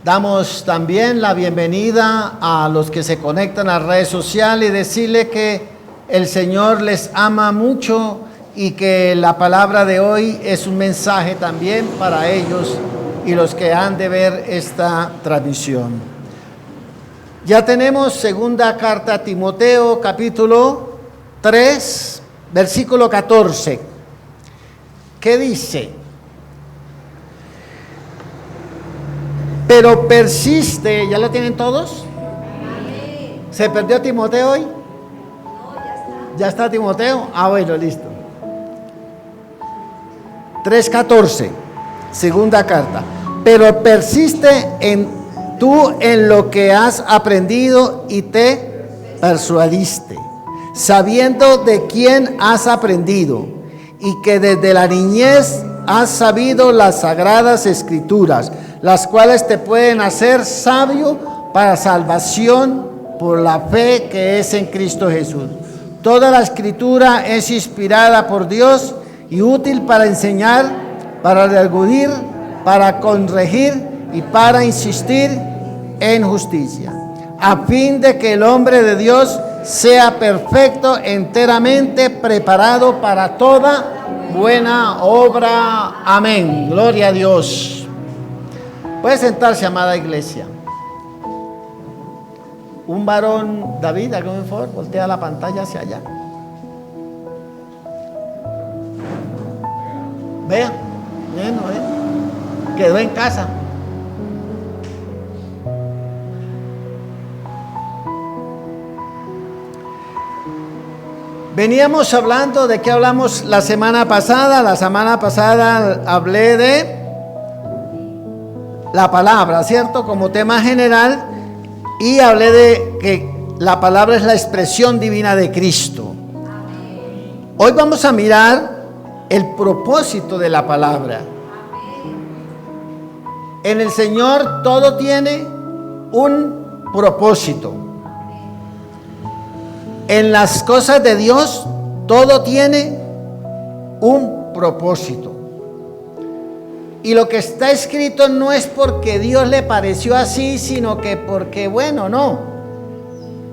Damos también la bienvenida a los que se conectan a redes sociales y decirle que el Señor les ama mucho y que la palabra de hoy es un mensaje también para ellos y los que han de ver esta transmisión. Ya tenemos segunda carta a Timoteo, capítulo 3, versículo 14. ¿Qué dice? Pero persiste, ¿ya lo tienen todos? ¿Se perdió Timoteo hoy? No, ya está. ¿Ya está Timoteo? Ah, bueno, listo. 3:14, segunda carta. Pero persiste tú en lo que has aprendido y te persuadiste, sabiendo de quién has aprendido y que desde la niñez has sabido las sagradas escrituras, las cuales te pueden hacer sabio para salvación por la fe que es en Cristo Jesús. Toda la escritura es inspirada por Dios y útil para enseñar, para redarguir, para corregir y para insistir en justicia, a fin de que el hombre de Dios sea perfecto, enteramente preparado para toda buena obra. Amén. Gloria a Dios. Puede sentarse, amada iglesia. Un varón, David, hágame un favor, voltea la pantalla hacia allá. Vea, quedó en casa. Veníamos hablando de qué hablamos la semana pasada. La semana pasada hablé de la palabra, ¿cierto? Como tema general, y hablé de que la palabra es la expresión divina de Cristo. Hoy vamos a mirar el propósito de la palabra. En el Señor todo tiene un propósito. En las cosas de Dios todo tiene un propósito. Y lo que está escrito no es porque Dios le pareció así, sino que porque, bueno, no.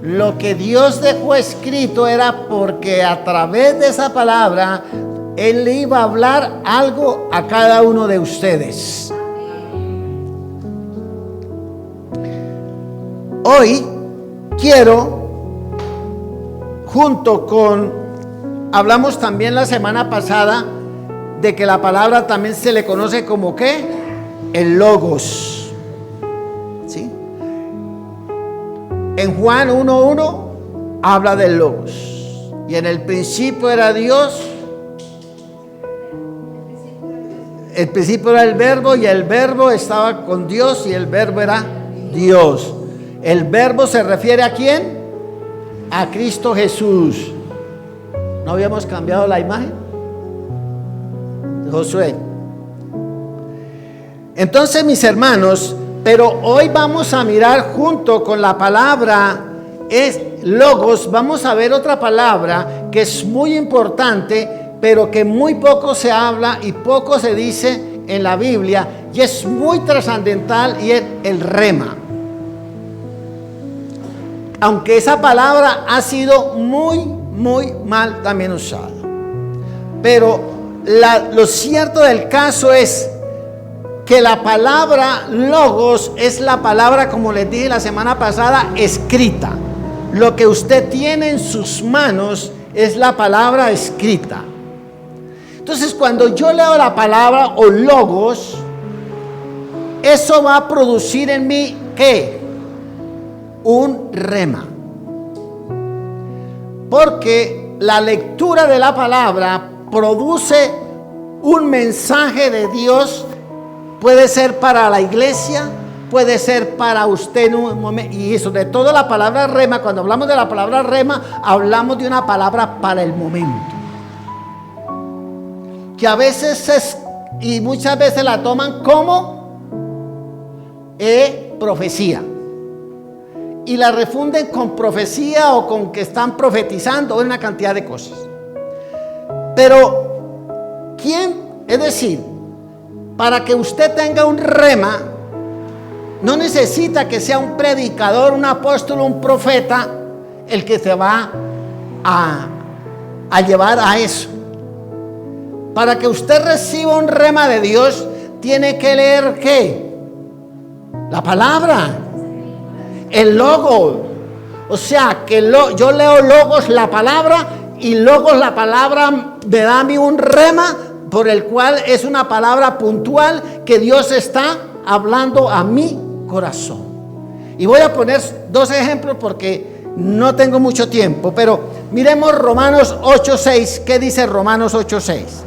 Lo que Dios dejó escrito era porque a través de esa palabra Él le iba a hablar algo a cada uno de ustedes. Hoy quiero, hablamos también la semana pasada de que la palabra también se le conoce como ¿qué? El Logos. ¿Sí? En Juan 1:1 habla del Logos. Y en el principio era Dios. El principio era el Verbo y el Verbo estaba con Dios y el Verbo era Dios. El Verbo se refiere ¿a quién? A Cristo Jesús. ¿No habíamos cambiado la imagen? Josué. Entonces, mis hermanos, pero hoy vamos a mirar junto con la palabra es Logos, vamos a ver otra palabra que es muy importante, pero que muy poco se habla y poco se dice en la Biblia, y es muy trascendental, y es el rema. Aunque esa palabra ha sido muy mal también usada, pero lo cierto del caso es que la palabra Logos es la palabra, como les dije la semana pasada, escrita. Lo que usted tiene en sus manos es la palabra escrita. Entonces, cuando yo leo la palabra o Logos, eso va a producir en mí ¿qué? Un rema. Porque la lectura de la palabra produce un mensaje de Dios. Puede ser para la iglesia, puede ser para usted en un momento. Y eso de toda la palabra rema, cuando hablamos de la palabra rema, hablamos de una palabra para el momento. Que a veces y muchas veces la toman como profecía. Y la refunden con profecía o con que están profetizando, una cantidad de cosas. Pero, ¿quién? Es decir, para que usted tenga un rema, No necesita que sea un predicador, un apóstol, un profeta el que te va a llevar a eso. Para que usted reciba un rema de Dios, tiene que leer ¿qué? La palabra, el logo. O sea, que yo leo logos, la palabra, y logos, la palabra me da a mí un rema por el cual es una palabra puntual que Dios está hablando a mi corazón. Y voy a poner 2 ejemplos porque no tengo mucho tiempo, pero miremos Romanos 8:6. ¿Qué dice Romanos 8:6?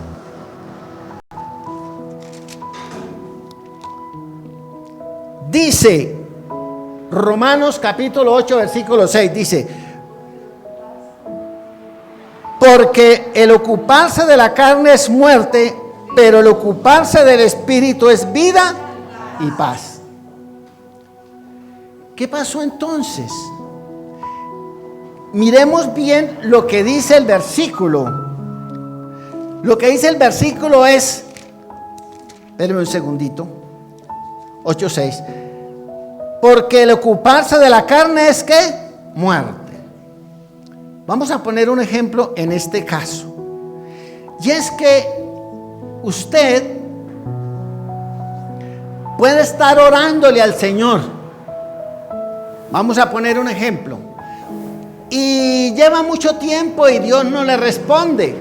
Dice Romanos capítulo 8 versículo 6, dice: porque el ocuparse de la carne es muerte, pero el ocuparse del espíritu es vida y paz. ¿Qué pasó entonces? Miremos bien lo que dice el versículo. Lo que dice el versículo es, espérenme un segundito, 8:6. Porque el ocuparse de la carne es ¿qué? Muerte. Vamos a poner un ejemplo en este caso. Y es que usted puede estar orándole al Señor. Vamos a poner un ejemplo. Y lleva mucho tiempo y Dios no le responde.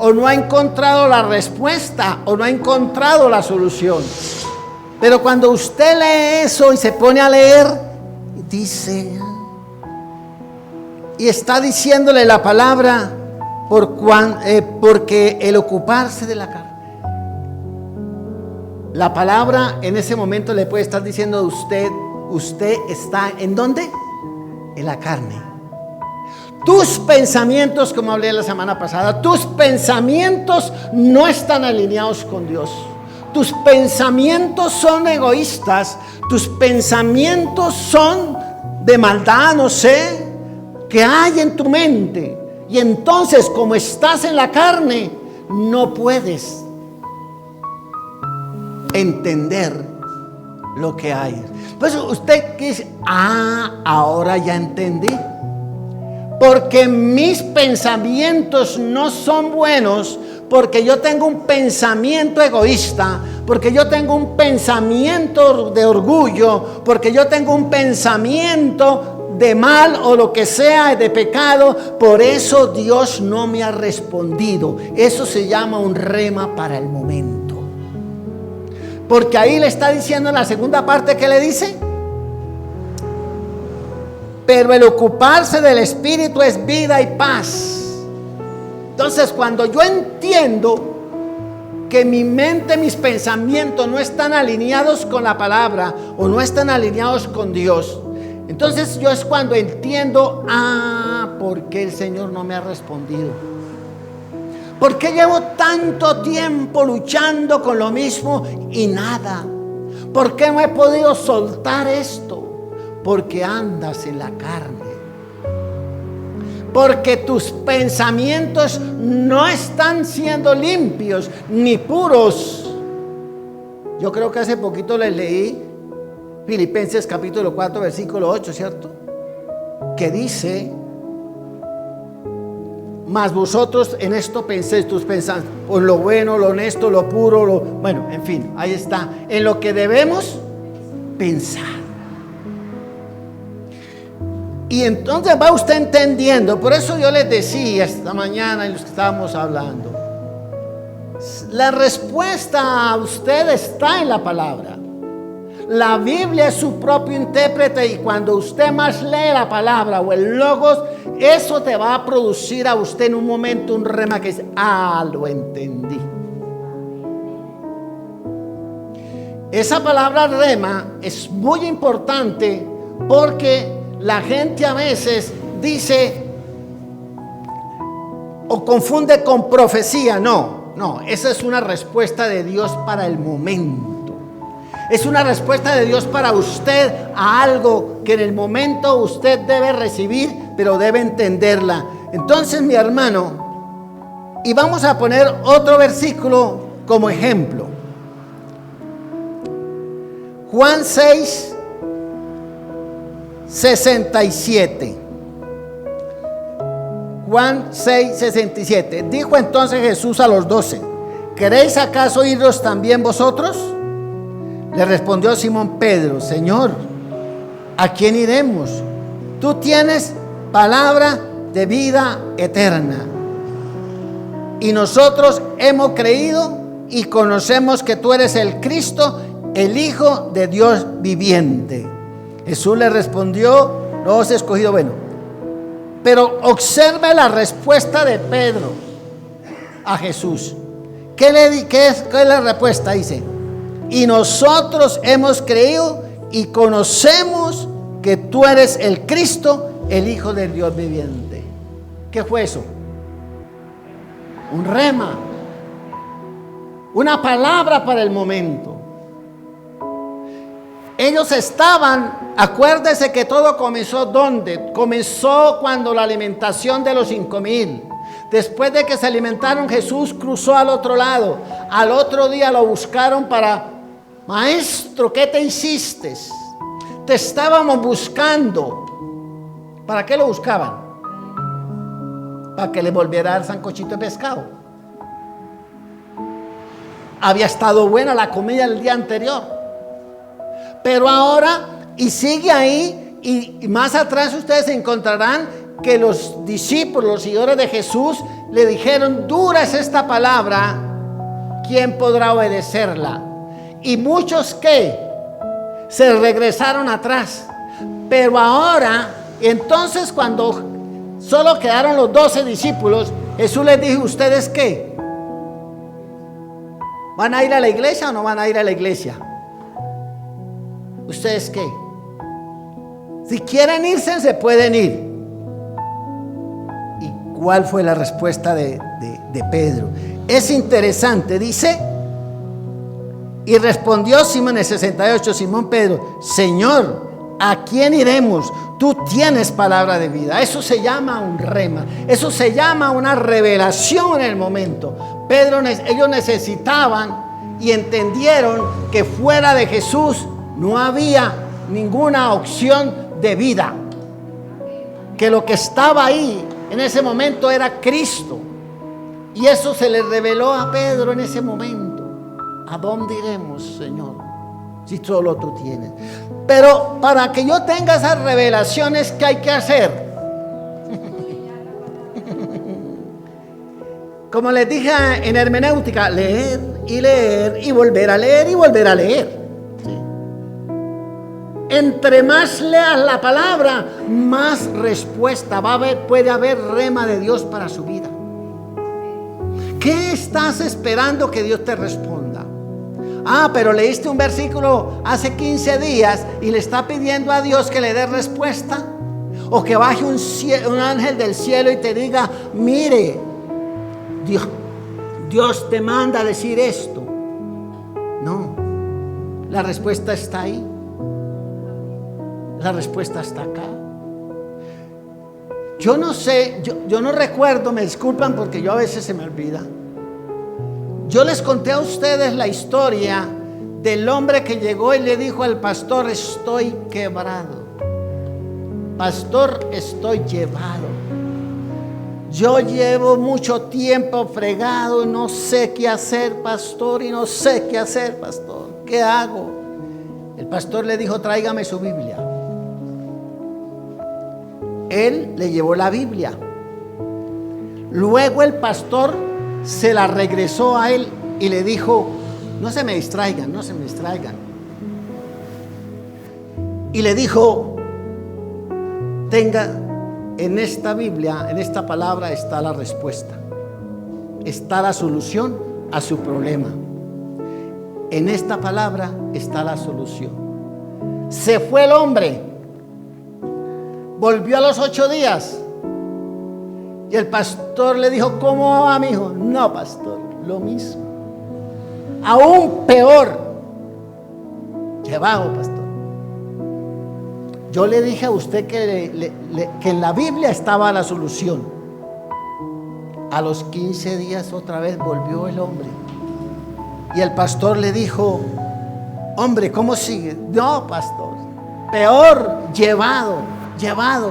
O no ha encontrado la respuesta, o no ha encontrado la solución. Pero cuando usted lee eso y se pone a leer, dice, y está diciéndole la palabra, porque el ocuparse de la carne. La palabra en ese momento le puede estar diciendo a usted está ¿en dónde? En la carne. Tus pensamientos, como hablé la semana pasada, tus pensamientos no están alineados con Dios. Tus pensamientos son egoístas, tus pensamientos son de maldad, no sé, que hay en tu mente. Y entonces, como estás en la carne, no puedes entender lo que hay. Pues usted dice, ahora ya entendí. Porque mis pensamientos no son buenos, porque yo tengo un pensamiento egoísta, porque yo tengo un pensamiento de orgullo, porque yo tengo un pensamiento de mal o lo que sea, de pecado. Por eso Dios no me ha respondido. Eso se llama un rema para el momento. Porque ahí le está diciendo en la segunda parte, ¿qué le dice? Pero el ocuparse del espíritu es vida y paz. Entonces, cuando yo entiendo que mi mente, mis pensamientos no están alineados con la palabra o no están alineados con Dios, entonces yo es cuando entiendo, ¿por qué el Señor no me ha respondido? ¿Por qué llevo tanto tiempo luchando con lo mismo y nada? ¿Por qué no he podido soltar esto? Porque andas en la carne. Porque tus pensamientos no están siendo limpios ni puros. Yo creo que hace poquito les leí Filipenses capítulo 4 versículo 8, ¿cierto? Que dice: mas vosotros en esto penséis, tus pensamientos, por lo bueno, lo honesto, lo puro, bueno, en fin, ahí está, en lo que debemos pensar. Y entonces va usted entendiendo. Por eso yo les decía esta mañana y los que estábamos hablando, la respuesta a usted está en la palabra. La Biblia es su propio intérprete, y cuando usted más lee la palabra o el logos, eso te va a producir a usted en un momento un rema que dice: lo entendí. Esa palabra rema es muy importante, porque la gente a veces dice o confunde con profecía. No, esa es una respuesta de Dios para el momento. Es una respuesta de Dios para usted a algo que en el momento usted debe recibir, pero debe entenderla. Entonces, mi hermano, y vamos a poner otro versículo como ejemplo. Juan 6, 67. Juan 6, 67. Dijo entonces Jesús a los 12: ¿queréis acaso iros también vosotros? Le respondió Simón Pedro: Señor, ¿a quién iremos? Tú tienes palabra de vida eterna. Y nosotros hemos creído y conocemos que tú eres el Cristo, el Hijo de Dios viviente. Jesús le respondió: no os he escogido. Bueno, pero observe la respuesta de Pedro a Jesús. ¿Qué es la respuesta? Dice: y nosotros hemos creído y conocemos que tú eres el Cristo, el Hijo del Dios viviente. ¿Qué fue eso? Un rema, una palabra para el momento. Ellos estaban, acuérdese que todo comenzó ¿dónde? Comenzó cuando la alimentación de los 5,000. Después de que se alimentaron, Jesús cruzó al otro lado. Al otro día lo buscaron para: maestro, ¿qué te hiciste? Te estábamos buscando. ¿Para qué lo buscaban? Para que le volviera el sancochito de pescado. Había estado buena la comida el día anterior. Pero ahora, y sigue ahí, y más atrás ustedes encontrarán que los discípulos, los seguidores de Jesús, le dijeron: dura es esta palabra, ¿quién podrá obedecerla? Y muchos que se regresaron atrás. Pero ahora, entonces, cuando solo quedaron los 12 discípulos, Jesús les dijo: ¿ustedes qué? ¿Van a ir a la iglesia o no van a ir a la iglesia? ¿Ustedes qué? Si quieren irse, se pueden ir. ¿Y cuál fue la respuesta de Pedro? Es interesante, dice: y respondió Simón, en el 68, Simón Pedro: Señor, ¿a quién iremos? Tú tienes palabra de vida. Eso se llama un rema. Eso se llama una revelación en el momento. Ellos necesitaban y entendieron que fuera de Jesús no había ninguna opción de vida. Que lo que estaba ahí en ese momento era Cristo. Y eso se le reveló a Pedro en ese momento. ¿A dónde iremos, Señor, si solo tú tienes? Pero para que yo tenga esas revelaciones, ¿qué hay que hacer? Como les dije en hermenéutica: leer y volver a leer y volver a leer. ¿Sí? Entre más leas la palabra, más respuesta puede haber rema de Dios para su vida. ¿Qué estás esperando que Dios te responda? Pero leíste un versículo hace 15 días y le está pidiendo a Dios que le dé respuesta. O que baje un ángel del cielo y te diga: mire, Dios te manda a decir esto. No, la respuesta está ahí. La respuesta está acá. Yo no sé, yo no recuerdo, me disculpan porque yo a veces se me olvida. Yo les conté a ustedes la historia del hombre que llegó y le dijo al pastor: estoy quebrado. Pastor, estoy llevado. Yo llevo mucho tiempo fregado y no sé qué hacer, pastor, y no sé qué hacer, pastor. ¿Qué hago? El pastor le dijo: tráigame su Biblia. Él le llevó la Biblia. Luego el pastor se la regresó a él y le dijo: no se me distraigan, no se me distraigan. Y le dijo: tenga, en esta Biblia, en esta palabra está la respuesta, está la solución a su problema. En esta palabra está la solución. Se fue el hombre, volvió a los 8 días y el pastor le dijo: ¿cómo va, mi hijo? No, pastor, lo mismo, aún peor. Llevado, pastor. Yo le dije a usted que en la Biblia estaba la solución. A los 15 días otra vez volvió el hombre y el pastor le dijo: hombre, ¿cómo sigue? No, pastor, Peor, llevado,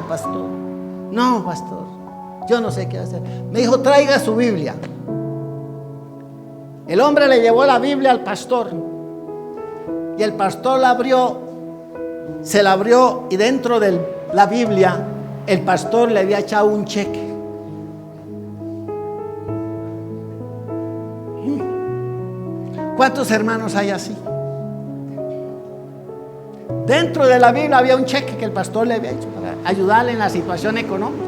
pastor. No, pastor, yo no sé qué hacer. Me dijo, traiga su Biblia. El hombre le llevó la Biblia al pastor. Y el pastor se la abrió y dentro de la Biblia el pastor le había echado un cheque. ¿Cuántos hermanos hay así? Dentro de la Biblia había un cheque que el pastor le había hecho para ayudarle en la situación económica.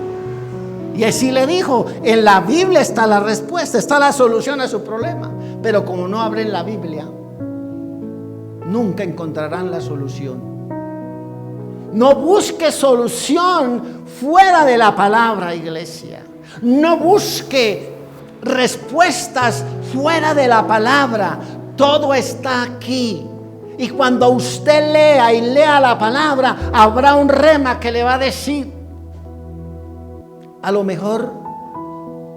Y así le dijo, en la Biblia está la respuesta, está la solución a su problema. Pero como no abren la Biblia, nunca encontrarán la solución. No busque solución fuera de la palabra, iglesia. No busque respuestas fuera de la palabra. Todo está aquí. Y cuando usted lea la palabra, habrá un rema que le va a decir, a lo mejor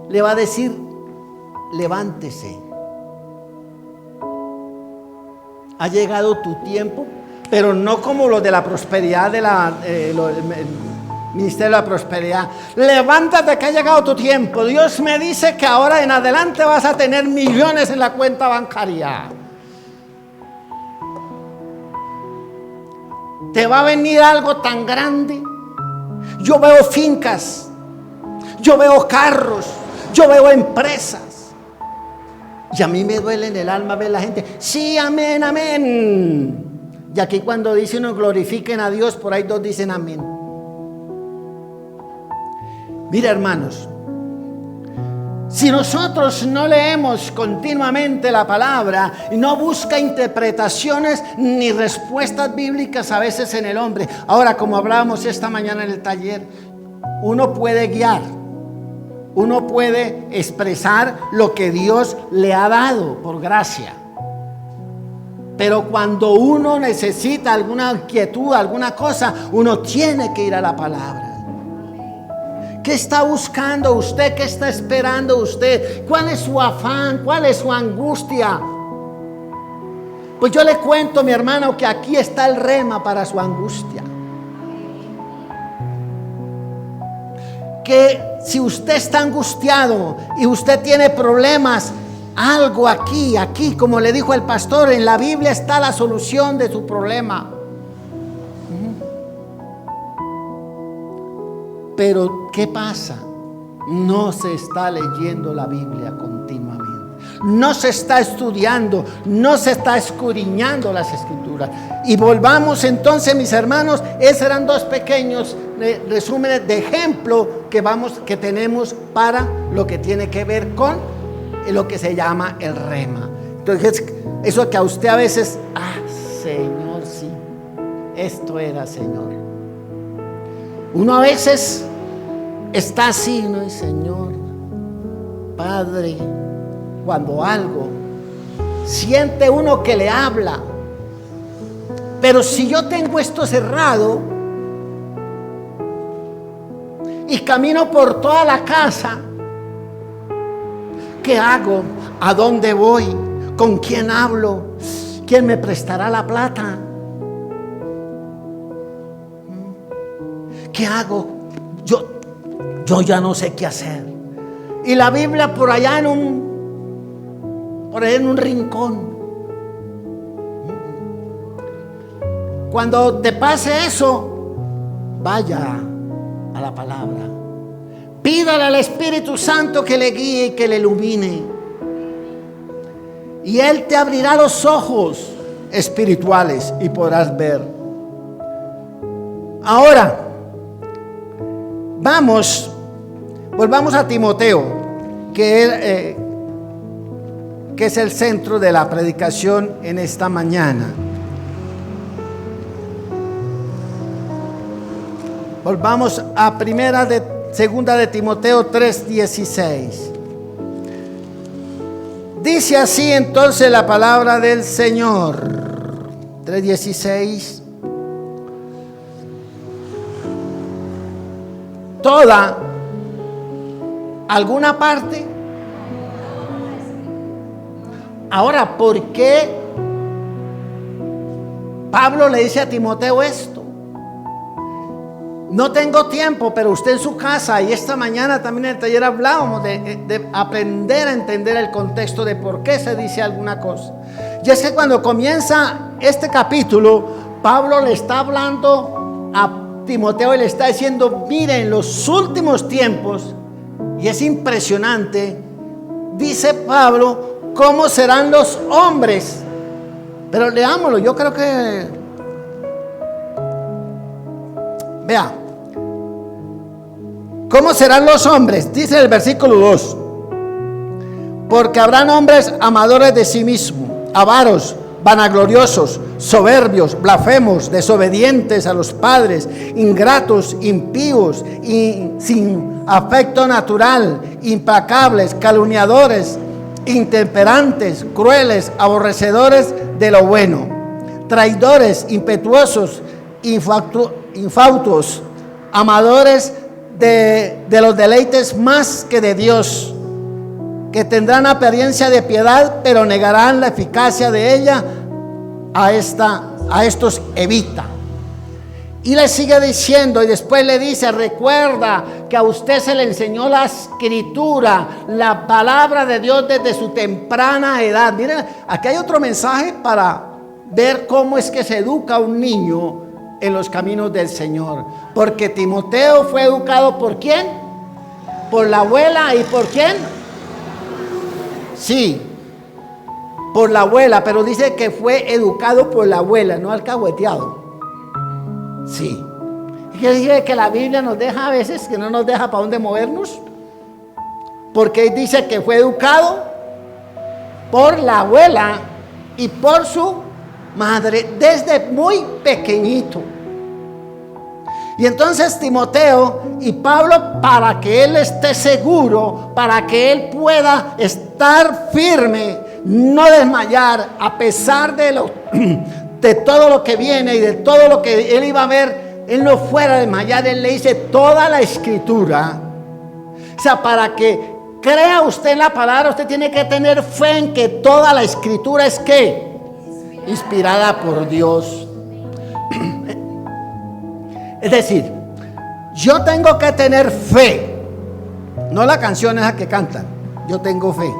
le va a decir, levántese. Ha llegado tu tiempo, pero no como los de la prosperidad, el ministerio de la prosperidad. Levántate que ha llegado tu tiempo. Dios me dice que ahora en adelante vas a tener millones en la cuenta bancaria. Te va a venir algo tan grande. Yo veo fincas, yo veo carros, yo veo empresas. Y a mí me duele en el alma ver la gente, sí, amén, amén. Y aquí cuando dicen no glorifiquen a Dios, por ahí dos dicen amén. Mira, hermanos, si nosotros no leemos continuamente la palabra y no busca interpretaciones ni respuestas bíblicas a veces en el hombre. Ahora, como hablábamos esta mañana en el taller, uno puede guiar, uno puede expresar lo que Dios le ha dado por gracia. Pero cuando uno necesita alguna inquietud, alguna cosa, uno tiene que ir a la palabra. ¿Qué está buscando usted? ¿Qué está esperando usted? ¿Cuál es su afán? ¿Cuál es su angustia? Pues yo le cuento, mi hermano, que aquí está el rema para su angustia. Que si usted está angustiado y usted tiene problemas, algo aquí, como le dijo el pastor, en la Biblia está la solución de su problema. Pero ¿qué pasa? No se está leyendo la Biblia continuamente. No se está estudiando, no se está escudriñando las Escrituras. Y volvamos entonces, mis hermanos, esos eran dos pequeños resúmenes de ejemplo que tenemos para lo que tiene que ver con lo que se llama el rema. Entonces, eso que a usted a veces, Señor, sí, esto era, Señor. Uno a veces está así, ¿no? Y Señor, Padre, cuando algo siente uno que le habla, pero si yo tengo esto cerrado y camino por toda la casa, ¿qué hago? ¿A dónde voy? ¿Con quién hablo? ¿Quién me prestará la plata? ¿Qué hago? Yo ya no sé qué hacer. Y la Biblia por allá en un rincón. Cuando te pase eso, vaya a la palabra. Pídale al Espíritu Santo que le guíe y que le ilumine. Y Él te abrirá los ojos espirituales y podrás ver. Ahora, volvamos a Timoteo, que es el centro de la predicación en esta mañana. Volvamos a segunda de Timoteo 3:16. Dice así entonces la palabra del Señor. 3:16. Toda, alguna parte. Ahora, ¿por qué Pablo le dice a Timoteo esto? No tengo tiempo, pero usted en su casa y esta mañana también en el taller hablábamos de aprender a entender el contexto de por qué se dice alguna cosa. Y es que cuando comienza este capítulo, Pablo le está hablando a Timoteo y le está diciendo: mire, en los últimos tiempos, y es impresionante, dice Pablo, ¿cómo serán los hombres? Pero leámoslo, yo creo que... Vea, ¿cómo serán los hombres? Dice el versículo 2: porque habrán hombres amadores de sí mismos, avaros, vanagloriosos, soberbios, blasfemos, desobedientes a los padres, ingratos, impíos, sin afecto natural, implacables, calumniadores, intemperantes, crueles, aborrecedores de lo bueno, traidores, impetuosos, infautos, amadores de los deleites más que de Dios, que tendrán apariencia de piedad, pero negarán la eficacia de ella. A estos evita. Y le sigue diciendo, y después le dice: recuerda que a usted se le enseñó la escritura, la palabra de Dios desde su temprana edad. Miren, aquí hay otro mensaje para ver cómo es que se educa a un niño en los caminos del Señor. Porque Timoteo fue educado ¿por quién? Por la abuela. ¿Y por quién? Sí, por la abuela, pero dice que fue educado por la abuela, no alcahueteado. Sí. Y que dice que la Biblia nos deja a veces, que no nos deja para dónde movernos, porque dice que fue educado por la abuela y por su madre desde muy pequeñito. Y entonces Timoteo y Pablo, para que él esté seguro, para que él pueda estar firme, no desmayar, a pesar de todo lo que viene y de todo lo que él iba a ver, él no fuera a desmayar. Él le dice toda la escritura. O sea, para que crea usted en la palabra, usted tiene que tener fe en que toda la escritura es ¿qué? Inspirada por Dios. Es decir, yo tengo que tener fe, no la canción esa que cantan, yo tengo fe.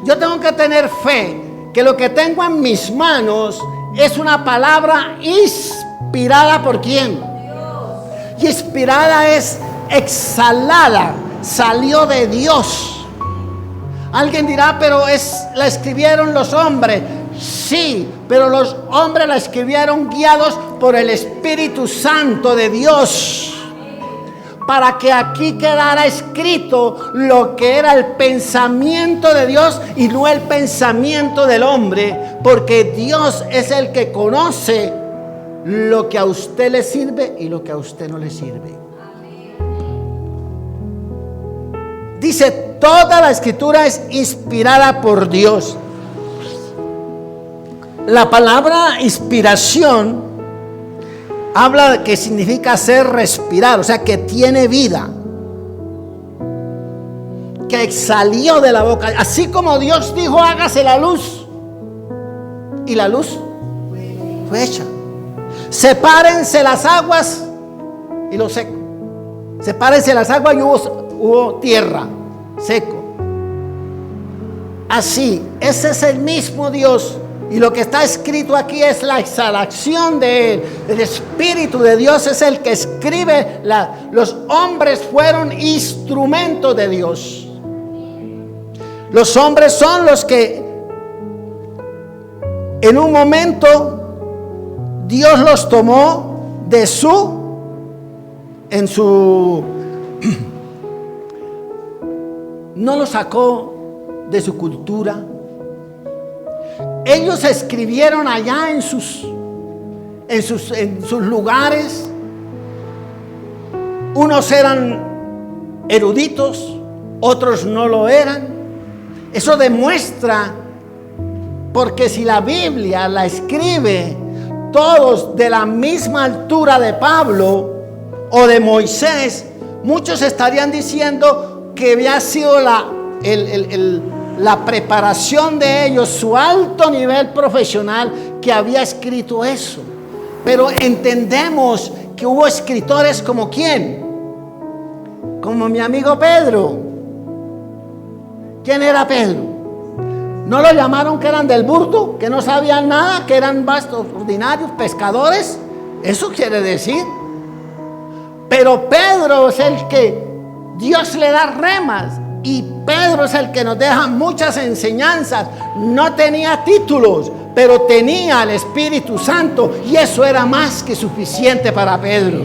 Yo tengo que tener fe que lo que tengo en mis manos es una palabra inspirada ¿por quién? Dios. Y inspirada es exhalada, salió de Dios. Alguien dirá, pero la escribieron los hombres. Sí, pero los hombres la escribieron guiados por el Espíritu Santo de Dios, para que aquí quedara escrito lo que era el pensamiento de Dios y no el pensamiento del hombre, porque Dios es el que conoce lo que a usted le sirve y lo que a usted no le sirve. Dice, toda la escritura es inspirada por Dios. La palabra inspiración habla de que significa hacer respirar, o sea, que tiene vida, que salió de la boca. Así como Dios dijo, hágase la luz, y la luz fue hecha. Sepárense las aguas y lo seco. Sepárense las aguas y hubo tierra, seco. Así, ese es el mismo Dios. Y lo que está escrito aquí es la exhalación de Él. El Espíritu de Dios es el que escribe. Los hombres fueron instrumentos de Dios. Los hombres son los que en un momento Dios los tomó de no los sacó de su cultura. Ellos escribieron allá en sus lugares. Unos eran eruditos, otros no lo eran. Eso demuestra, porque si la Biblia la escribe todos de la misma altura de Pablo o de Moisés, muchos estarían diciendo que había sido la preparación de ellos, su alto nivel profesional, que había escrito eso. Pero entendemos que hubo escritores como ¿quién? Como mi amigo Pedro. ¿Quién era Pedro? ¿No lo llamaron que eran del burdo? ¿Que no sabían nada? ¿Que eran vastos, ordinarios, pescadores? Eso quiere decir. Pero Pedro es el que Dios le da remas. Y Pedro es el que nos deja muchas enseñanzas. No tenía títulos, pero tenía el Espíritu Santo. Y eso era más que suficiente para Pedro.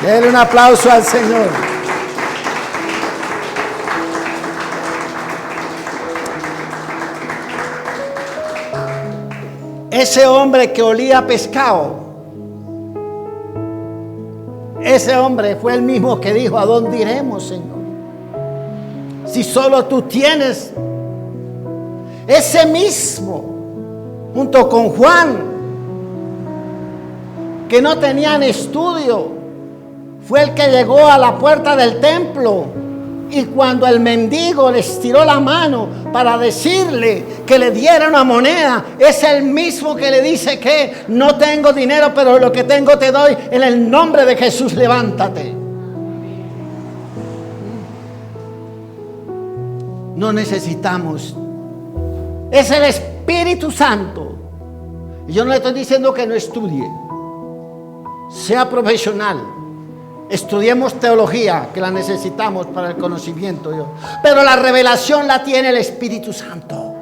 Denle un aplauso al Señor. Ese hombre que olía pescado, ese hombre fue el mismo que dijo: ¿a dónde iremos, Señor? Si solo tú tienes. Ese mismo, junto con Juan, que no tenían estudio, fue el que llegó a la puerta del templo. Y cuando el mendigo le estiró la mano para decirle que le diera una moneda, es el mismo que le dice que no tengo dinero, pero lo que tengo te doy. En el nombre de Jesús, levántate. No necesitamos. Es el Espíritu Santo. Y yo no le estoy diciendo que no estudie. Sea profesional. Estudiemos teología, que la necesitamos para el conocimiento. Pero la revelación la tiene el Espíritu Santo.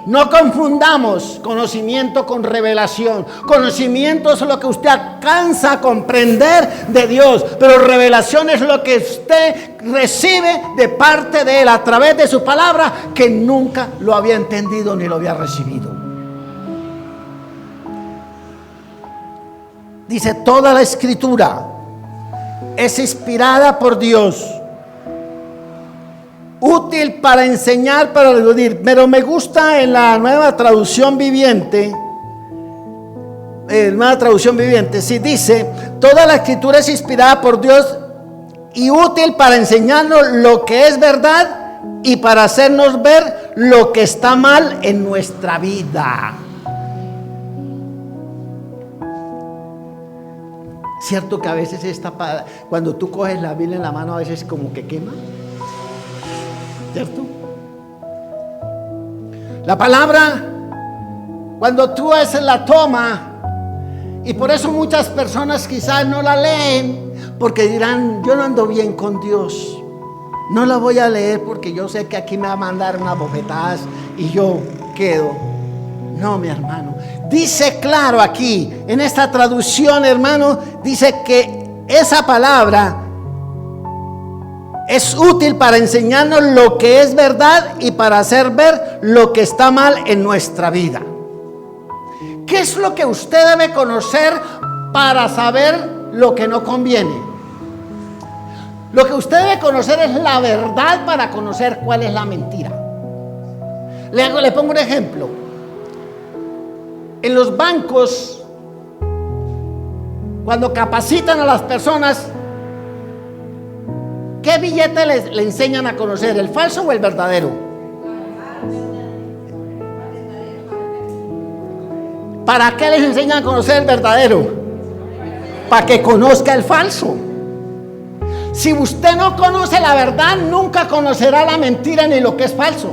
No confundamos conocimiento con revelación. Conocimiento es lo que usted alcanza a comprender de Dios, pero revelación es lo que usted recibe de parte de Él a través de su palabra, que nunca lo había entendido ni lo había recibido. Dice: toda la Escritura es inspirada por Dios, útil para enseñar, para eludir. Pero me gusta en la Nueva Traducción Viviente. Sí, dice: toda la Escritura es inspirada por Dios y útil para enseñarnos lo que es verdad y para hacernos ver lo que está mal en nuestra vida. Cierto que a veces cuando tú coges la Biblia en la mano, a veces como que quema, ¿cierto? La palabra, cuando tú haces la toma, y por eso muchas personas quizás no la leen, porque dirán: yo no ando bien con Dios, no la voy a leer porque yo sé que aquí me va a mandar unas bofetadas y yo quedo. No, mi hermano, dice claro aquí, en esta traducción, hermano, dice que esa palabra es útil para enseñarnos lo que es verdad y para hacer ver lo que está mal en nuestra vida. ¿Qué es lo que usted debe conocer para saber lo que no conviene? Lo que usted debe conocer es la verdad para conocer cuál es la mentira. Le pongo un ejemplo. En los bancos, cuando capacitan a las personas, ¿qué billete le enseñan a conocer? ¿El falso o el verdadero? ¿Para qué les enseñan a conocer el verdadero? Para que conozca el falso. Si usted no conoce la verdad, nunca conocerá la mentira ni lo que es falso.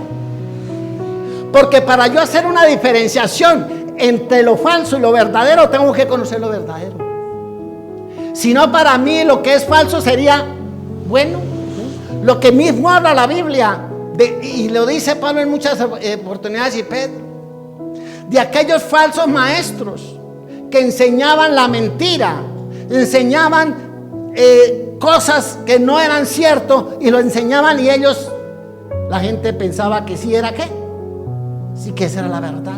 Porque para yo hacer una diferenciación entre lo falso y lo verdadero, tengo que conocer lo verdadero. Si no, para mí lo que es falso sería bueno. Lo que mismo habla la Biblia, y lo dice Pablo en muchas oportunidades, y Pedro, de aquellos falsos maestros que enseñaban la mentira, enseñaban cosas que no eran cierto, y lo enseñaban, y ellos, la gente pensaba que sí era qué, sí, que esa era la verdad.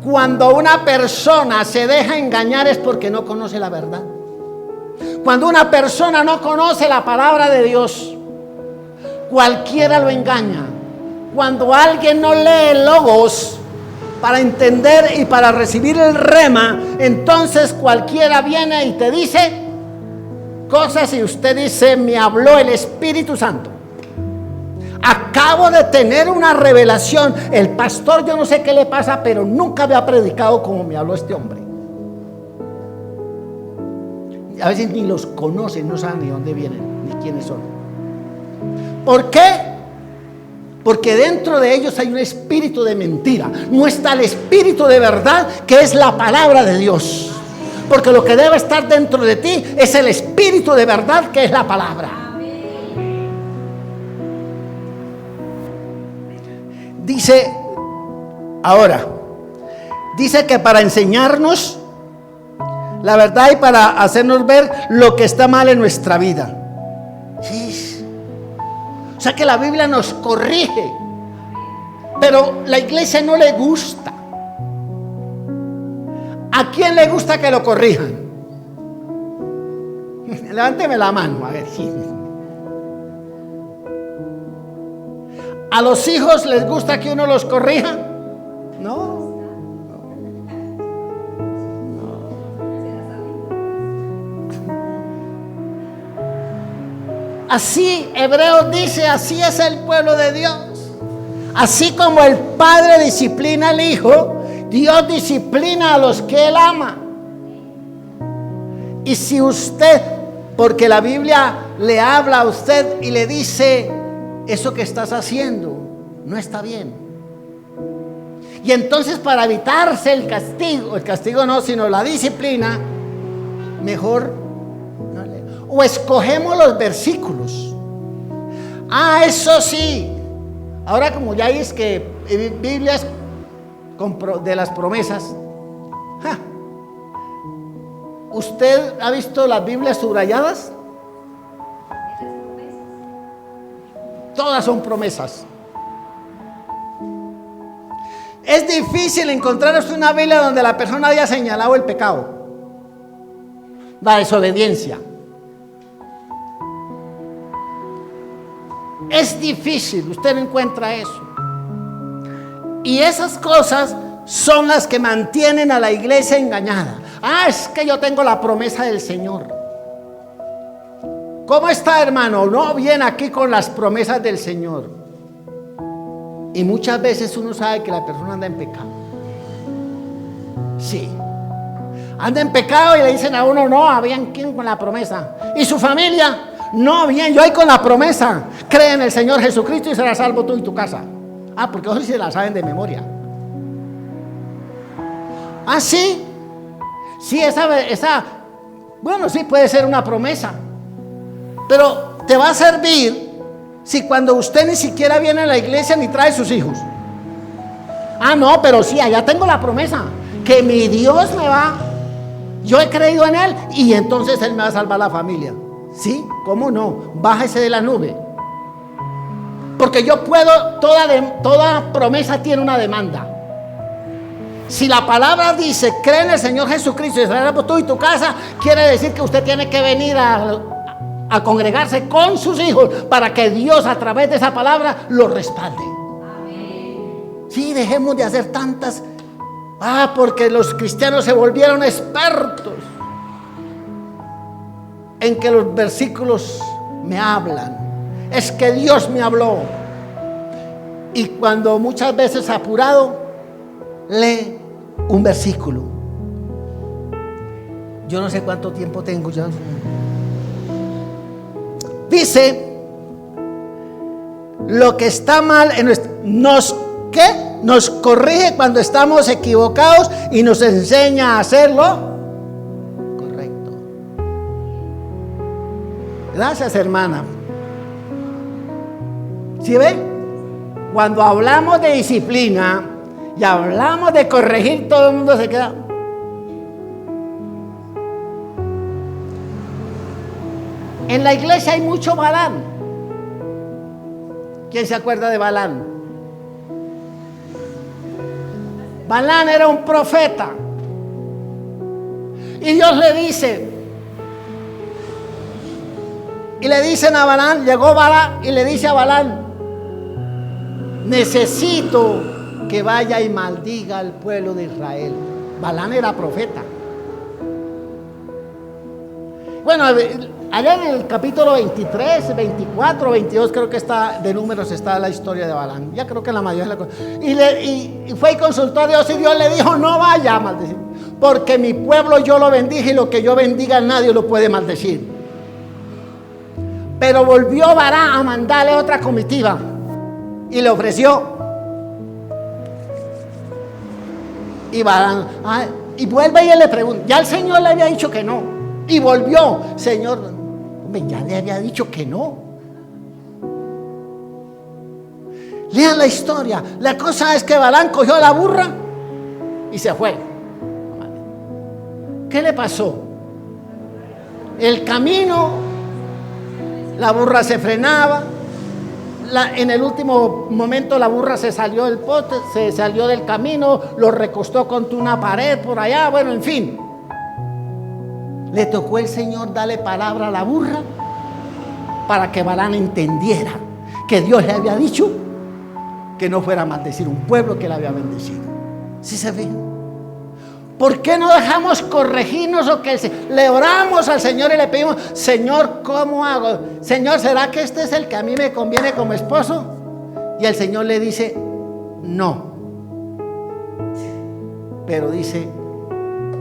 Cuando una persona se deja engañar es porque no conoce la verdad. Cuando una persona no conoce la palabra de Dios, cualquiera lo engaña. Cuando alguien no lee logos para entender y para recibir el rema, entonces cualquiera viene y te dice cosas y usted dice: me habló el Espíritu Santo. Acabo de tener una revelación. El pastor, yo no sé qué le pasa, pero nunca me ha predicado como me habló este hombre. a veces ni los conocen, no saben ni dónde vienen, ni quiénes son. ¿Por qué? Porque dentro de ellos hay un espíritu de mentira. No está el espíritu de verdad, que es la palabra de Dios. Porque lo que debe estar dentro de ti es el espíritu de verdad, que es la palabra. Dice ahora, dice que para enseñarnos la verdad y para hacernos ver lo que está mal en nuestra vida. Sí. O sea que la Biblia nos corrige, pero la iglesia no le gusta. ¿A quién le gusta que lo corrijan? Levánteme la mano, a ver. ¿A los hijos les gusta que uno los corrija? No. Así, Hebreos dice, así es el pueblo de Dios. Así como el Padre disciplina al Hijo, Dios disciplina a los que Él ama. Y si usted, porque la Biblia le habla a usted y le dice, eso que estás haciendo no está bien. Y entonces, para evitarse el castigo no, sino la disciplina, mejor no le... O escogemos los versículos. Eso sí. Ahora, como ya es que Biblias de las promesas, ¿usted ha visto las Biblias subrayadas? Todas son promesas. Es difícil encontrar una Biblia donde la persona haya señalado el pecado, la desobediencia. Es difícil, usted no encuentra eso. Y esas cosas son las que mantienen a la iglesia engañada. Es que yo tengo la promesa del Señor. ¿Cómo está, hermano? No, bien, aquí con las promesas del Señor. Y muchas veces uno sabe que la persona anda en pecado. Sí. Anda en pecado y le dicen a uno, no, bien, ¿quién con la promesa? ¿Y su familia? No, bien, yo ahí con la promesa. Cree en el Señor Jesucristo y serás salvo tú y tu casa. Porque hoy se la saben de memoria. Sí. Sí, esa, bueno, sí puede ser una promesa. Pero te va a servir si cuando usted ni siquiera viene a la iglesia ni trae sus hijos. No, pero sí, allá tengo la promesa, que mi Dios me va, yo he creído en Él y entonces Él me va a salvar la familia. Sí, ¿cómo no? Bájese de la nube. Porque yo puedo, toda promesa tiene una demanda. Si la palabra dice, cree en el Señor Jesucristo y serás salvo tú y tu casa, quiere decir que usted tiene que venir a congregarse con sus hijos para que Dios a través de esa palabra los respalde. Amén. Sí, dejemos de hacer tantas, porque los cristianos se volvieron expertos en que los versículos me hablan. Es que Dios me habló. Y cuando muchas veces apurado, lee un versículo. Yo no sé cuánto tiempo tengo ya. Dice, lo que está mal en nos corrige cuando estamos equivocados y nos enseña a hacerlo correcto. Gracias, hermana. ¿Sí ve? Cuando hablamos de disciplina y hablamos de corregir, todo el mundo se queda. En la iglesia hay mucho Balán. ¿Quién se acuerda de Balán? Balán era un profeta. Y Dios le dice, y le dicen a Balán, llegó Balán y le dice a Balán, necesito que vaya y maldiga al pueblo de Israel. Balán era profeta. Bueno, allá en el capítulo 23, 24, 22, creo que está de Números, está la historia de Balán. Ya creo que la mayoría de la cosa. Y fue y consultó a Dios y Dios le dijo, no vaya a maldecir. porque mi pueblo yo lo bendije y lo que yo bendiga nadie lo puede maldecir. Pero volvió Balaam a mandarle otra comitiva y le ofreció. Y Balaam, y vuelve y él le pregunta, ya el Señor le había dicho que no. Y volvió, Señor, hombre, ya le había dicho que no. Lean la historia. La cosa es que Balaam cogió la burra y se fue. ¿Qué le pasó? El camino, la burra se frenaba. En el último momento la burra se salió del pote, se salió del camino, lo recostó contra una pared por allá, bueno, en fin. Le tocó el Señor darle palabra a la burra para que Balaam entendiera que Dios le había dicho que no fuera a maldecir un pueblo que le había bendecido. ¿Sí se ve? ¿Por qué no dejamos corregirnos o que le oramos al Señor y le pedimos, Señor, ¿cómo hago? Señor, ¿será que este es el que a mí me conviene como esposo? Y el Señor le dice, no. Pero dice,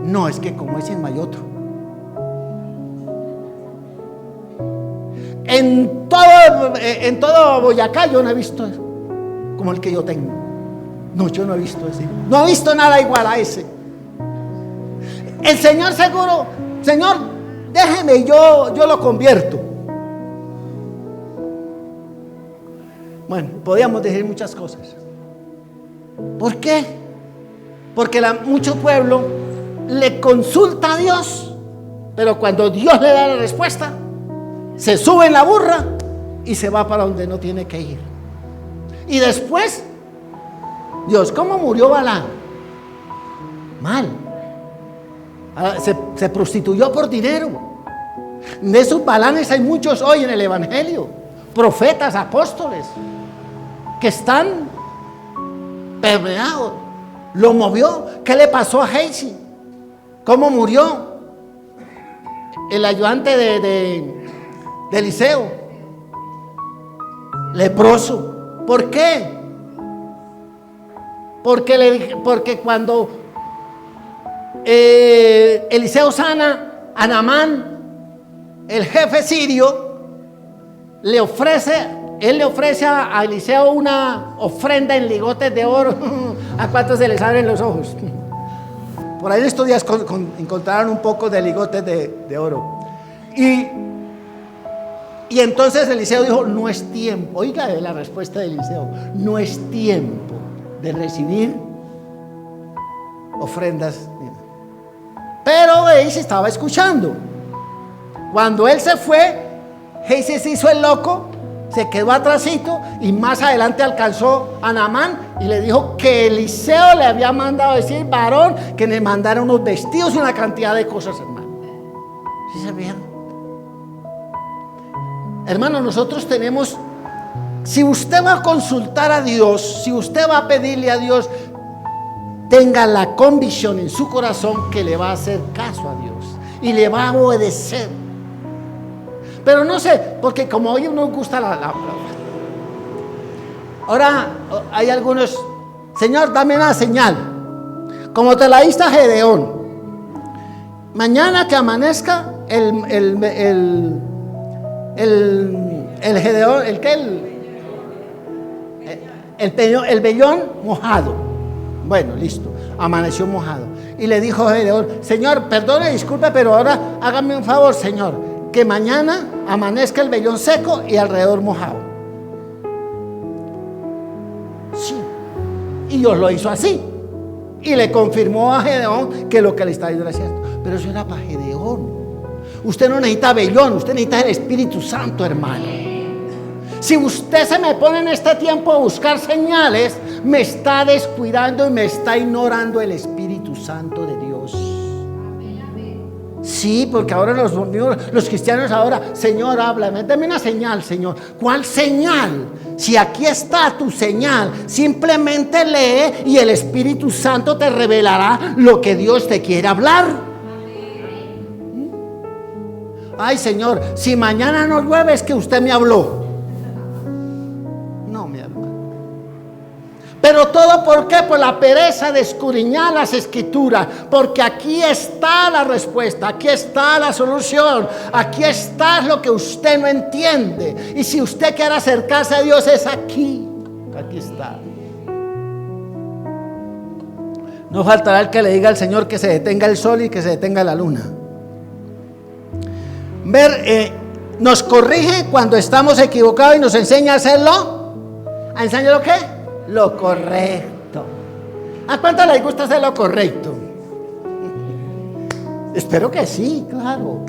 no, es que como ese no hay otro. En todo Boyacá yo no he visto eso como el que yo tengo. No, yo no he visto ese. No he visto nada igual a ese. El Señor seguro, Señor, déjeme, yo lo convierto. Bueno, podíamos decir muchas cosas. ¿Por qué? Porque mucho pueblo le consulta a Dios, pero cuando Dios le da la respuesta, se sube en la burra y se va para donde no tiene que ir. Y después, Dios, ¿cómo murió Balaam? Mal. Se prostituyó por dinero. De esos Balanes hay muchos hoy en el evangelio, profetas, apóstoles, que están permeados. Lo movió. ¿Qué le pasó a Gehazi? ¿Cómo murió el ayudante de Eliseo? Leproso. ¿Por qué? Porque cuando Eliseo sana a Naamán, el jefe sirio, él le ofrece a Eliseo una ofrenda en ligotes de oro. ¿A cuántos se les abren los ojos? Por ahí en estos días encontraron un poco de ligotes de oro. Y entonces Eliseo dijo, no es tiempo. Oiga la respuesta de Eliseo, no es tiempo de recibir ofrendas. Pero Gehazi estaba escuchando. Cuando él se fue, Gehazi se hizo el loco, se quedó atrasito y más adelante alcanzó a Naamán y le dijo que Eliseo le había mandado decir, varón, que le mandara unos vestidos y una cantidad de cosas, hermano. ¿Sí sabían? Hermano, nosotros tenemos, si usted va a consultar a Dios, si usted va a pedirle a Dios, tenga la convicción en su corazón que le va a hacer caso a Dios y le va a obedecer. Pero no sé, porque como hoy nos gusta ahora hay algunos, Señor, dame una señal, como te la diste a Gedeón. Mañana que amanezca el Gedeón, el vellón mojado. Bueno, listo, amaneció mojado. Y le dijo Gedeón, Señor, perdone, disculpe, pero ahora hágame un favor, Señor, que mañana amanezca el vellón seco y alrededor mojado. Sí. Y Dios lo hizo así. Y le confirmó a Gedeón que lo que le estaba diciendo era cierto. Pero eso era para Gedeón. Usted no necesita vellón, usted necesita el Espíritu Santo, hermano. Si usted se me pone en este tiempo a buscar señales, me está descuidando y me está ignorando el Espíritu Santo de Dios. Sí, porque ahora los cristianos ahora, Señor, háblame, dame una señal, Señor. ¿Cuál señal? Si aquí está tu señal, simplemente lee y el Espíritu Santo te revelará lo que Dios te quiere hablar. Ay, Señor, si mañana no llueve es que usted me habló. No, mi hermano. Pero todo, ¿por qué? Por la pereza de escudriñar las Escrituras. Porque aquí está la respuesta, aquí está la solución, aquí está lo que usted no entiende. Y si usted quiere acercarse a Dios, es aquí. Aquí está. No faltará el que le diga al Señor que se detenga el sol y que se detenga la luna. Nos corrige cuando estamos equivocados y nos enseña a hacerlo. ¿A enseñar lo qué? Lo correcto. ¿A cuánto les gusta hacer lo correcto? Espero que sí, claro.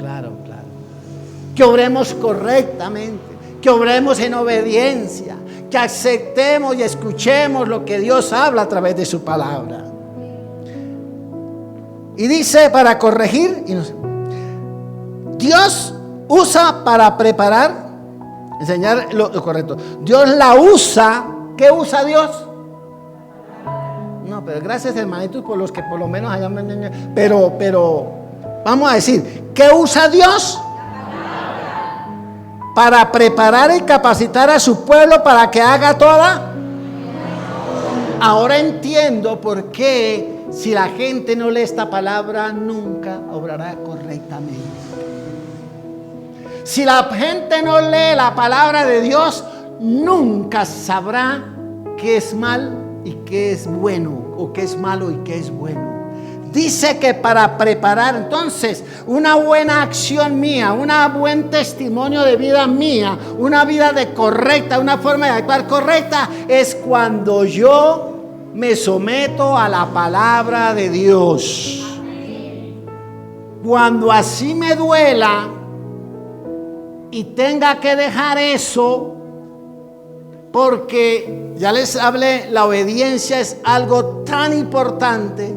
Que obremos correctamente, que obremos en obediencia, que aceptemos y escuchemos lo que Dios habla a través de su palabra. Y dice para corregir, Dios usa para preparar, enseñar lo correcto. Dios la usa. ¿Qué usa Dios? No, pero gracias hermanitos por los que por lo menos hayan. Pero vamos a decir, ¿qué usa Dios? Para preparar y capacitar a su pueblo para que haga toda. Ahora entiendo por qué si la gente no lee esta palabra nunca obrará correctamente. Si la gente no lee la palabra de Dios, nunca sabrá qué es mal y qué es bueno, o qué es malo y qué es bueno. Dice que para preparar, entonces, una buena acción mía, un buen testimonio de vida mía, una vida correcta, una forma de actuar correcta, es cuando yo me someto a la palabra de Dios. Cuando así me duela y tenga que dejar eso, porque ya les hablé, la obediencia es algo tan importante.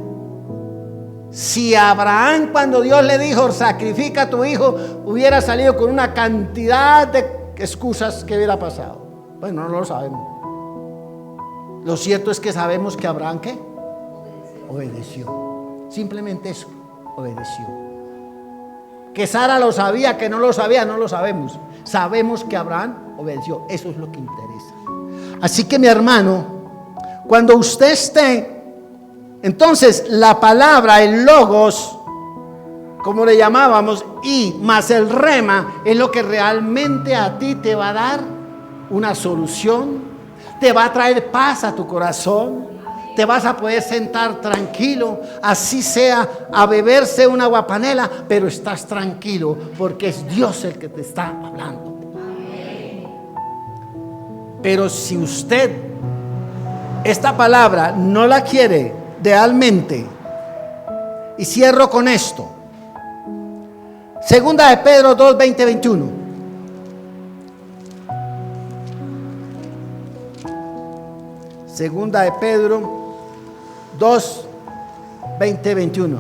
Si Abraham, cuando Dios le dijo sacrifica a tu hijo, hubiera salido con una cantidad de excusas, ¿qué hubiera pasado? Bueno, no lo sabemos. Lo cierto es que sabemos que Abraham ¿qué? Obedeció. Simplemente eso, obedeció. Que Sara lo sabía, que no lo sabía, no lo sabemos. Sabemos que Abraham obedeció. Eso es lo que interesa. Así que mi hermano, cuando usted esté, entonces la palabra, el logos, como le llamábamos, y más el rema, es lo que realmente a ti te va a dar una solución, te va a traer paz a tu corazón. Te vas a poder sentar tranquilo, así sea a beberse una aguapanela, pero estás tranquilo porque es Dios el que te está hablando. Pero si usted esta palabra no la quiere realmente, y cierro con esto, segunda de Pedro 2, 20, 21. Segunda de Pedro 2, 20, 21.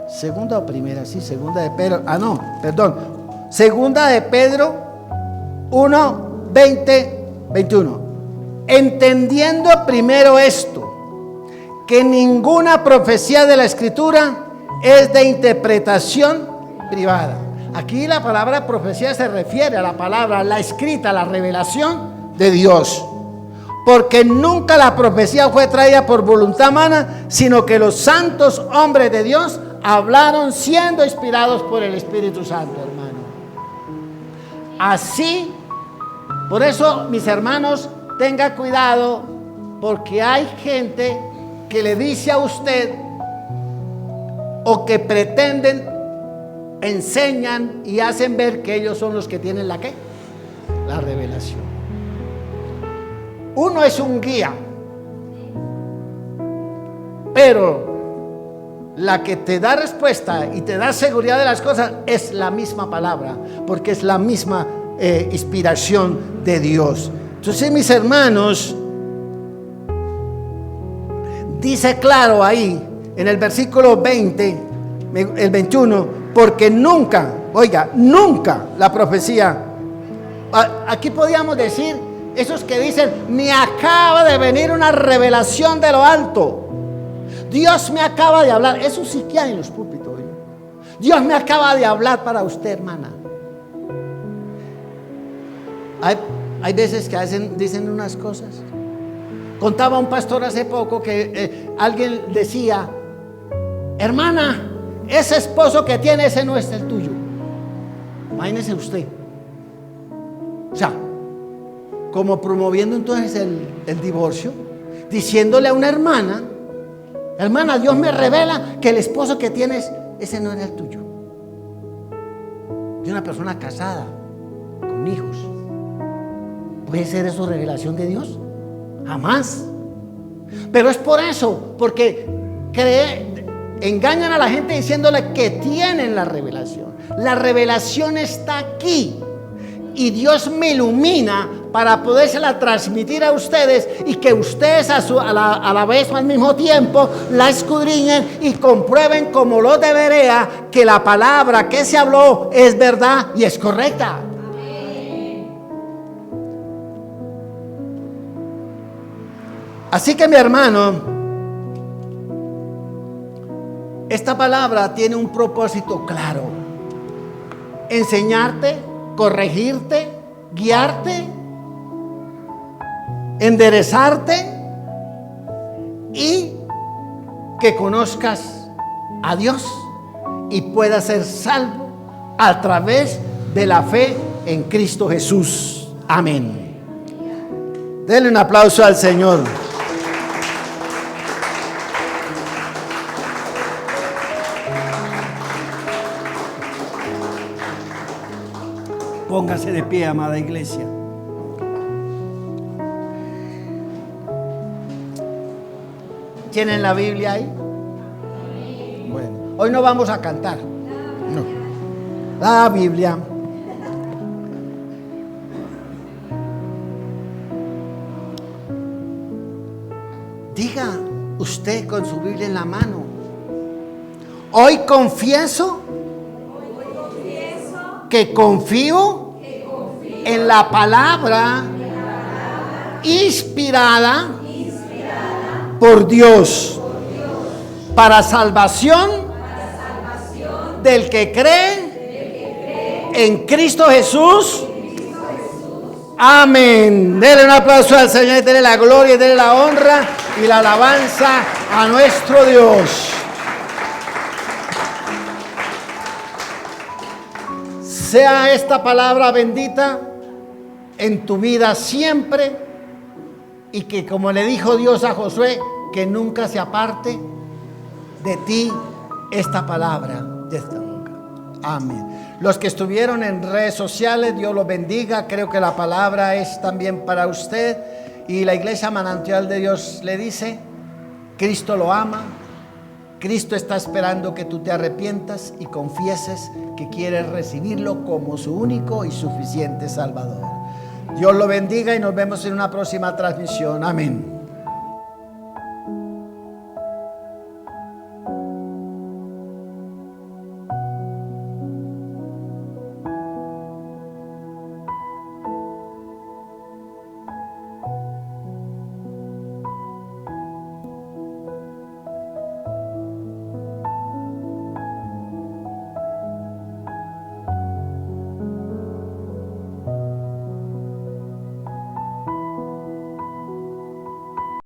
Segunda o primera, sí, segunda de Pedro. Segunda de Pedro 1, 20, 21. Entendiendo primero esto, que ninguna profecía de la Escritura es de interpretación privada. Aquí la palabra profecía se refiere a la palabra, la escrita, la revelación de Dios. Porque nunca la profecía fue traída por voluntad humana, sino que los santos hombres de Dios hablaron siendo inspirados por el Espíritu Santo, hermano. Así, por eso, mis hermanos, tenga cuidado, porque hay gente que le dice a usted o que pretenden, enseñan y hacen ver que ellos son los que tienen la ¿qué? La revelación. Uno es un guía, pero la que te da respuesta y te da seguridad de las cosas es la misma palabra, porque es la misma inspiración de Dios. Entonces, mis hermanos, dice claro ahí en el versículo 20, el 21, porque nunca la profecía, aquí podíamos decir, esos que dicen, me acaba de venir una revelación de lo alto, Dios me acaba de hablar, eso sí que hay en los púlpitos, ¿eh? Dios me acaba de hablar para usted, hermana. Hay veces que dicen unas cosas. Contaba un pastor hace poco que alguien decía: hermana, ese esposo que tiene, ese no es el tuyo. Imagínese usted. O sea, como promoviendo entonces el divorcio, diciéndole a una hermana: hermana, Dios me revela que el esposo que tienes, ese no era el tuyo. De una persona casada, con hijos. ¿Puede ser eso revelación de Dios? Jamás. Pero es por eso, porque engañan a la gente diciéndole que tienen la revelación. La revelación está aquí y Dios me ilumina para podérsela transmitir a ustedes, y que ustedes a la vez o al mismo tiempo la escudriñen y comprueben como lo debería que la palabra que se habló es verdad y es correcta. Así que, mi hermano, esta palabra tiene un propósito claro: enseñarte, corregirte, guiarte, enderezarte y que conozcas a Dios y puedas ser salvo a través de la fe en Cristo Jesús. Amén. Denle un aplauso al Señor. Póngase de pie, amada iglesia. ¿Tienen la Biblia ahí? Bueno, hoy no vamos a cantar. No. La Biblia. Diga usted con su Biblia en la mano: hoy confieso que confío en la palabra inspirada por Dios para salvación del que cree en Cristo Jesús. Amén. Denle un aplauso al Señor, denle la gloria, denle la honra y la alabanza a nuestro Dios. Sea esta palabra bendita en tu vida siempre, y que, como le dijo Dios a Josué, que nunca se aparte de ti esta palabra de esta boca. Amén. Los que estuvieron en redes sociales, Dios los bendiga. Creo que la palabra es también para usted, y la iglesia Manantial de Dios le dice: Cristo lo ama. Cristo está esperando que tú te arrepientas y confieses que quieres recibirlo como su único y suficiente Salvador. Dios lo bendiga y nos vemos en una próxima transmisión. Amén.